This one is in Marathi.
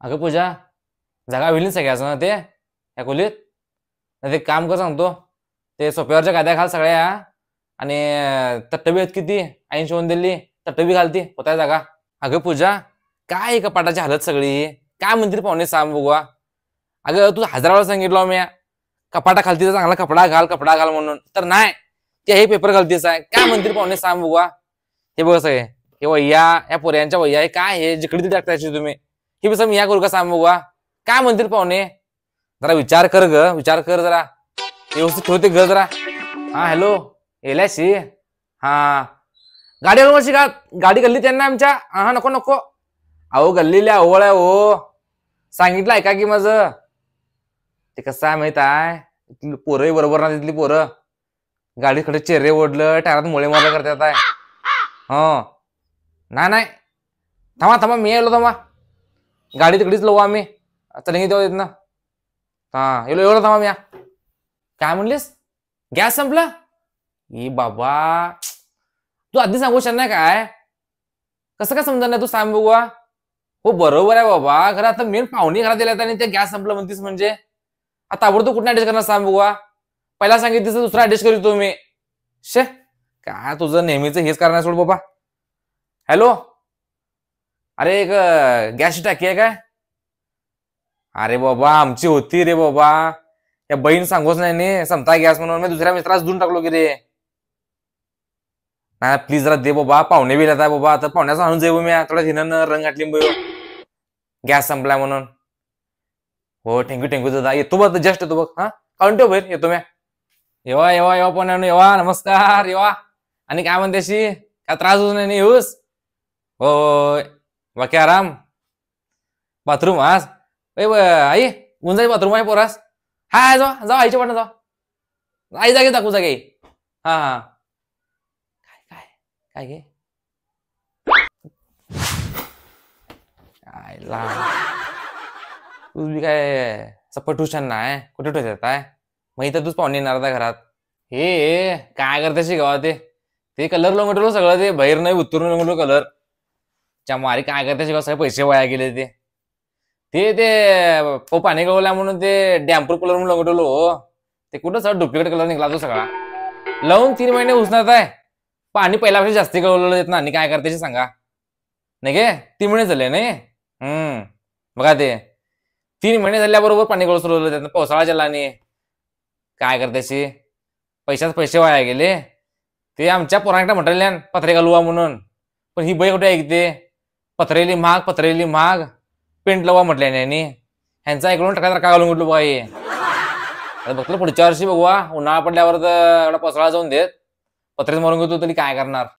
अगं पूजा, जागा होईल ना सगळ्याचं ना ते या खोलीत. नाही ते काम कर सांगतो, ते सोप्यावरच्या गाद्या घाल सगळ्या. आणि तट्टबी आहेत किती 80 होऊन दिली, तट्टबी घालती होता जागा. अगं पूजा, काय कपाटाची हालत सगळी, काय म्हणतील पाहुणे सांग बघा. अगं तू 1000 वेळा सांगितलं मी, कपाटा खालती चांगला कपडा घाल म्हणून, तर नाही ते हे पेपर घालतीस आहे. काय म्हणतील पाहुणे सांग बघा. हे बघ सगळे हे वह्या, या पोऱ्यांच्या वह्या, हे काय हे जिकडे ती टाकतायची तुम्ही, हे बस मी या करू का सांग बघा. काय म्हणतील पाहुणे, जरा विचार कर ग, विचार कर जरा, व्यवस्थित ठेवते ग जरा. हा हॅलो, येल्याशी. हा गाडीवर वर्षी का गाडी गल्ली त्यांना आमच्या. हा नको नको, अहो गल्लीला ओवळ आहे हो, सांगितलं ऐका की माझं. ते कसं आहे माहित आहे, पोरही बरोबर ना तिथली पोरं, गाडीकडे चेहरे ओढलं टायरात मुळे मारलं करतात आहे. हो नाही नाही, थांबा थांबा मी येलो, थांबा गाडी तिकडेच लावू आम्ही, चल तेव्हा येत ना. हा येलो एवढं थांबा मी. काय म्हणलीस, गॅस संपला. ई बाबा, तू आधी सांगू शकत नाही काय, कसं काय समजा नाही तू सांग बघा. हो बरोबर आहे बाबा, खरं आता मेन पाहुणे घरात दिल्यात आणि ते गॅस संपलं म्हणतीस म्हणजे आता आवडतो कुठं ऍडजस्ट करणार सांग बघा. पहिला सांगितलं दुसरा ऍडजस्ट करू तुम्ही. शे काय तुझं नेहमीच हेच करणार सोड बाबा. हॅलो, अरे एक गॅसची टाकी आहे काय. अरे बाबा आमची होती रे बाबा, या बहीण सांगूच नाही संपता गॅस म्हणून मी दुसऱ्या मित्रास देऊन टाकलो की रे. नाही प्लीज जरा दे बाबा, पाहुणे बी येतात बाबा, आता पाहुण्याचं आणून जाऊ मी थोडा हिनं रंग घातली गॅस संपलाय म्हणून. हो थँक्यू दादा, येतो बघ जस्ट येतो बघ. हा काढून ठेव बाहेर, येतो मी. येवा येवा येवा पण येवा, नमस्कार येवा. आणि काय म्हणतेशी, काय त्रास होत नाही येऊस. होय बाकी आराम. बाथरूम आज आई गुंजाई बाथरूम आहे पोरास. हा जा जा आईच्या पाठनं जा, आई जागे दाखवू जागे. हा हा काय काय काय घे आईला, तुझी काय सपट ट्युशन नाही कुठे ठेवत आहे मग, इथं तूच पाहुणे येणार आता घरात. हे काय करते शिकवा ते कलर लोंगटलो सगळं, ते बाहेर नाही उतरून लोंगटलो कलर च्या मारी. काय करते शिकवा, सगळे पैसे वाया गेले. ते ते पाणी गळवल्या म्हणून ते डॅम्पर कलर म्हणून लोंगटलो हो, ते कुठं सगळं डुप्लिकेट कलर निघाला तो सगळा. लावून 3 महिने उचनात आहे, पाणी पहिल्यापेक्षा जास्ती गळवलेलं देत ना. आणि काय करते सांगा, नाही गे 3 महिने झाले नाही. बघा ते 3 महिने झाल्याबरोबर पाणी गळू सुरू झालं, पावसाळा झाला आणि काय करतेशी पैसे वाया गेले. ते आमच्या पोरांकडे म्हटले पत्रे घालवा म्हणून, पण ही बाई कुठे ऐकते. पत्रेली महाग पेंट लावा म्हटल्याने, आणि ह्यांचा ऐकून टाका का घालून म्हटलं बाई. बघतो पुढच्या वर्षी बघवा, उन्हाळा पडल्यावर तर एवढा पावसाळा जाऊन देत, पत्रेच मारून घेतो तरी काय करणार.